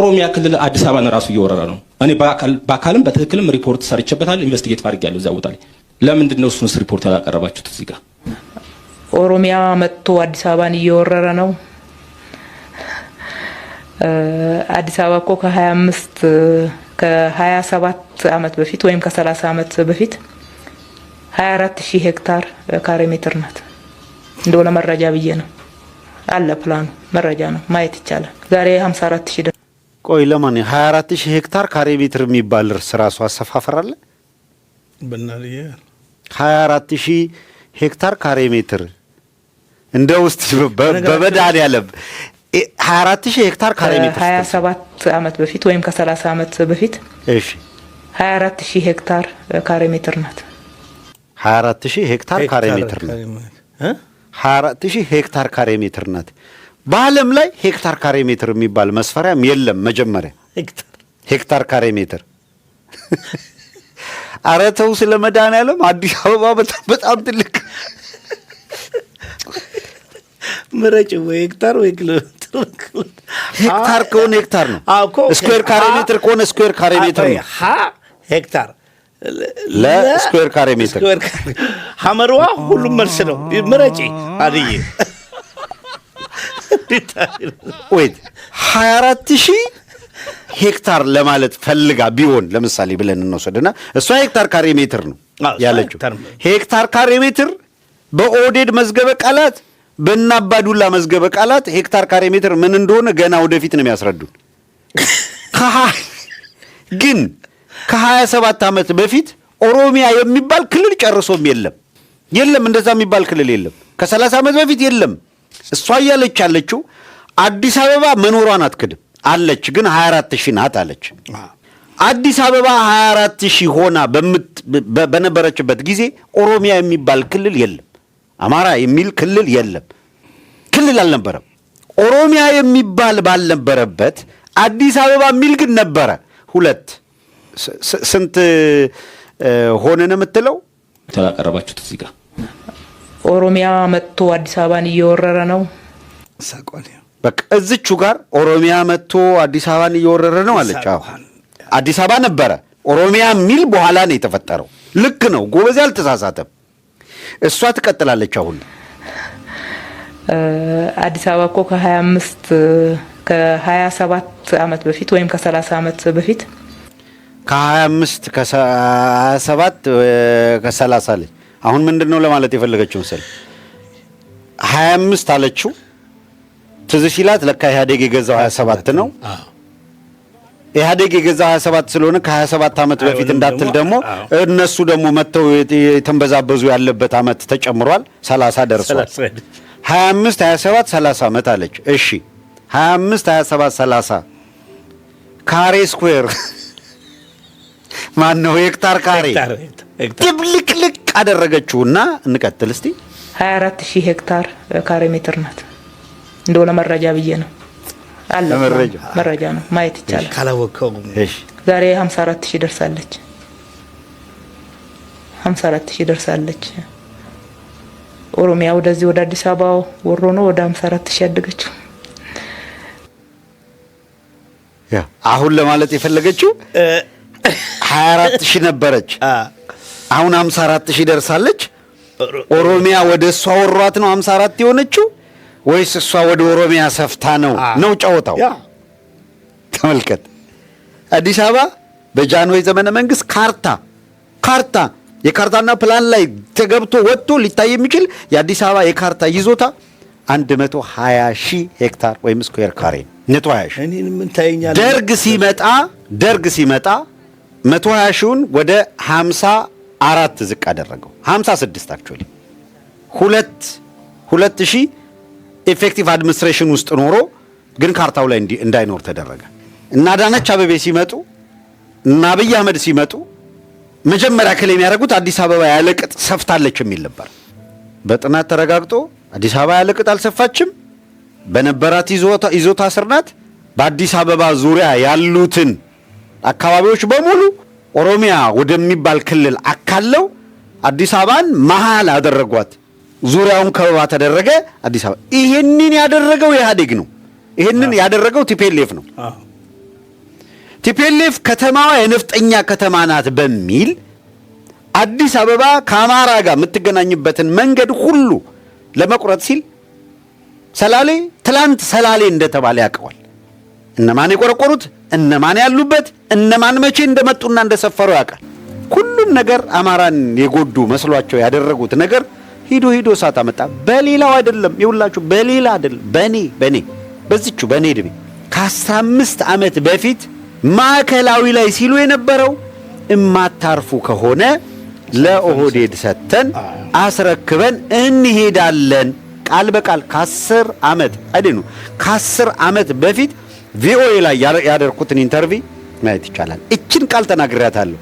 ኦሮሚያ ክልል አዲስ አበባን ራሱ እየወረረ ነው። እኔ በአካልም በትክክልም ሪፖርት ሰርቼበታል፣ ኢንቨስቲጌት አድርጌያለሁ። እዛ ቦታ ላይ ለምንድን ነው እሱንስ ሪፖርት ያላቀረባችሁት? እዚህ ጋር ኦሮሚያ መጥቶ አዲስ አበባን እየወረረ ነው። አዲስ አበባ እኮ ከ27 ዓመት በፊት ወይም ከ30 ዓመት በፊት 24000 ሄክታር ካሬ ሜትር ናት። እንደው ለመረጃ ብዬ ነው አለ ፕላኑ መረጃ ነው ማየት ይቻላል። ዛሬ 54000 ቆይ ለማን 24000 ሄክታር ካሬ ሜትር የሚባል ራሱ አሰፋፈር አለ? በእናትህ 24000 ሄክታር ካሬ ሜትር እንደ ውስጥ በመድኃኒዓለም 24000 ሄክታር ካሬ ሜትር 27 ዓመት በፊት ወይም ከ30 ዓመት በፊት እሺ 24000 ሄክታር ካሬ ሜትር ናት። 24000 ሄክታር ካሬ ሜትር ናት። 24000 ሄክታር ካሬ ሜትር ናት። በዓለም ላይ ሄክታር ካሬ ሜትር የሚባል መስፈሪያም የለም። መጀመሪያ ሄክታር ካሬ ሜትር ኧረ ተው ስለ መድኃኒዓለም። አዲስ አበባ በጣም ትልቅ ምረጭ ወይ ሄክታር ወይ ኪሎ ሜትር። ሄክታር ከሆነ ሄክታር ነው። ስኩዌር ካሬ ሜትር ከሆነ ስኩዌር ካሬ ሜትር ነው። ሄክታር ለስኩዌር ካሬ ሜትር ሐመርዋ ሁሉም መልስ ነው። ምረጪ አድዬ ወይት 24000 ሄክታር ለማለት ፈልጋ ቢሆን ለምሳሌ ብለን እንወስድና እሷ ሄክታር ካሬ ሜትር ነው ያለችው። ሄክታር ካሬ ሜትር በኦዴድ መዝገበ ቃላት በእናባዱላ መዝገበ ቃላት ሄክታር ካሬ ሜትር ምን እንደሆነ ገና ወደፊት ነው የሚያስረዱን። ግን ከ27 ዓመት በፊት ኦሮሚያ የሚባል ክልል ጨርሶም የለም እንደዛ የሚባል ክልል የለም። ከ30 ዓመት በፊት የለም። እሷ እያለች ያለችው አዲስ አበባ መኖሯን አትክድም አለች። ግን 24000 ናት አለች። አዲስ አበባ 24000 ሆና በነበረችበት ጊዜ ኦሮሚያ የሚባል ክልል የለም። አማራ የሚል ክልል የለም። ክልል አልነበረም። ኦሮሚያ የሚባል ባልነበረበት አዲስ አበባ የሚል ግን ነበረ። ሁለት ስንት ሆነን የምትለው ተላቀረባችሁት? እዚህ ጋር ኦሮሚያ መጥቶ አዲስ አበባን እየወረረ ነው። በቃ እዚቹ ጋር ኦሮሚያ መጥቶ አዲስ አበባን እየወረረ ነው አለች። አዲስ አበባ ነበረ፣ ኦሮሚያ የሚል በኋላ ነው የተፈጠረው። ልክ ነው ጎበዝ፣ አልተሳሳተም። እሷ ትቀጥላለች። አሁን አዲስ አበባ እኮ ከ27 ዓመት በፊት ወይም ከ30 ዓመት በፊት ከ25 ከ27 ከ30 አለች። አሁን ምንድነው ለማለት የፈለገችው መሰለኝ? 25 አለችው። ትዝ ሲላት ለካ ኢህአዴግ የገዛው 27 ነው። ኢህአዴግ የገዛው 27 ስለሆነ ከ27 ዓመት በፊት እንዳትል ደግሞ እነሱ ደግሞ መተው የተንበዛበዙ ያለበት ዓመት ተጨምሯል። 30 ደርሷል። 25 27 30 ዓመት አለች። እሺ 25 27 30 ካሬ ስኩዌር ማን ነው? ሄክታር ካሬ ድብልቅልቅ አደረገችውና እንቀጥል እስቲ። 24000 ሄክታር ካሬ ሜትር ናት። እንደው ለመረጃ ብዬ ነው አለ መረጃ ነው ማየት ይቻላል። ካላወቀው እሺ ዛሬ 54000 ደርሳለች። 54000 ደርሳለች። ኦሮሚያ ወደዚህ ወደ አዲስ አበባ ወሮ ነው ወደ 54000 ያደገችው። ያ አሁን ለማለት የፈለገችው 24000 ነበረች፣ አሁን 54000 ደርሳለች። ኦሮሚያ ወደ እሷ ወሯት ነው 54 የሆነችው ወይስ እሷ ወደ ኦሮሚያ ሰፍታ ነው ጨዋታው? ተመልከት። አዲስ አበባ በጃንሆይ ዘመነ መንግስት ካርታ የካርታና ፕላን ላይ ተገብቶ ወጥቶ ሊታይ የሚችል የአዲስ አበባ የካርታ ይዞታ 120,000 ሄክታር ወይም ስኩዌር ካሬ 120,000። እኔን ምን ታየኛለህ? ደርግ ሲመጣ 120,000ን ወደ 54 ዝቅ አደረገው። 56 አክቹአሊ 2000 ኢፌክቲቭ አድሚኒስትሬሽን ውስጥ ኖሮ ግን ካርታው ላይ እንዳይኖር ተደረገ። እና አዳነች አቤቤ ሲመጡ እና አብይ አህመድ ሲመጡ መጀመሪያ ክሌም ያደረጉት አዲስ አበባ ያለቅጥ ሰፍታለች የሚል ነበር። በጥናት ተረጋግጦ አዲስ አበባ ያለቅጥ አልሰፋችም፣ በነበራት ይዞታ ስር ናት። በአዲስ አበባ ዙሪያ ያሉትን አካባቢዎች በሙሉ ኦሮሚያ ወደሚባል ክልል አካለው አዲስ አበባን መሃል አደረጓት። ዙሪያውን ከበባ ተደረገ አዲስ አበባ። ይሄንን ያደረገው ኢህአዴግ ነው። ይሄንን ያደረገው ቲፒኤልኤፍ ነው። ቲፒኤልኤፍ ከተማዋ የነፍጠኛ ከተማ ናት በሚል አዲስ አበባ ከአማራ ጋር የምትገናኝበትን መንገድ ሁሉ ለመቁረጥ ሲል ሰላሌ ትላንት ሰላሌ እንደተባለ ያውቀዋል። እነማን የቆረቆሩት፣ እነማን ያሉበት፣ እነማን መቼ እንደመጡና እንደሰፈሩ ያውቃል። ሁሉም ነገር አማራን የጎዱ መስሏቸው ያደረጉት ነገር ሂዶ እሳት አመጣ። በሌላው አይደለም ይውላችሁ፣ በሌላ አይደለም፣ በኔ በዚቹ በኔ እድሜ ከ15 ዓመት በፊት ማዕከላዊ ላይ ሲሉ የነበረው እማታርፉ ከሆነ ለኦህዴድ ሰተን አስረክበን እንሄዳለን ቃል በቃል ከ10 ዓመት አይደኑ ከ10 ዓመት በፊት ቪኦኤ ላይ ያደረኩትን ኢንተርቪው ማየት ይቻላል። እችን ቃል ተናግሬያታለሁ።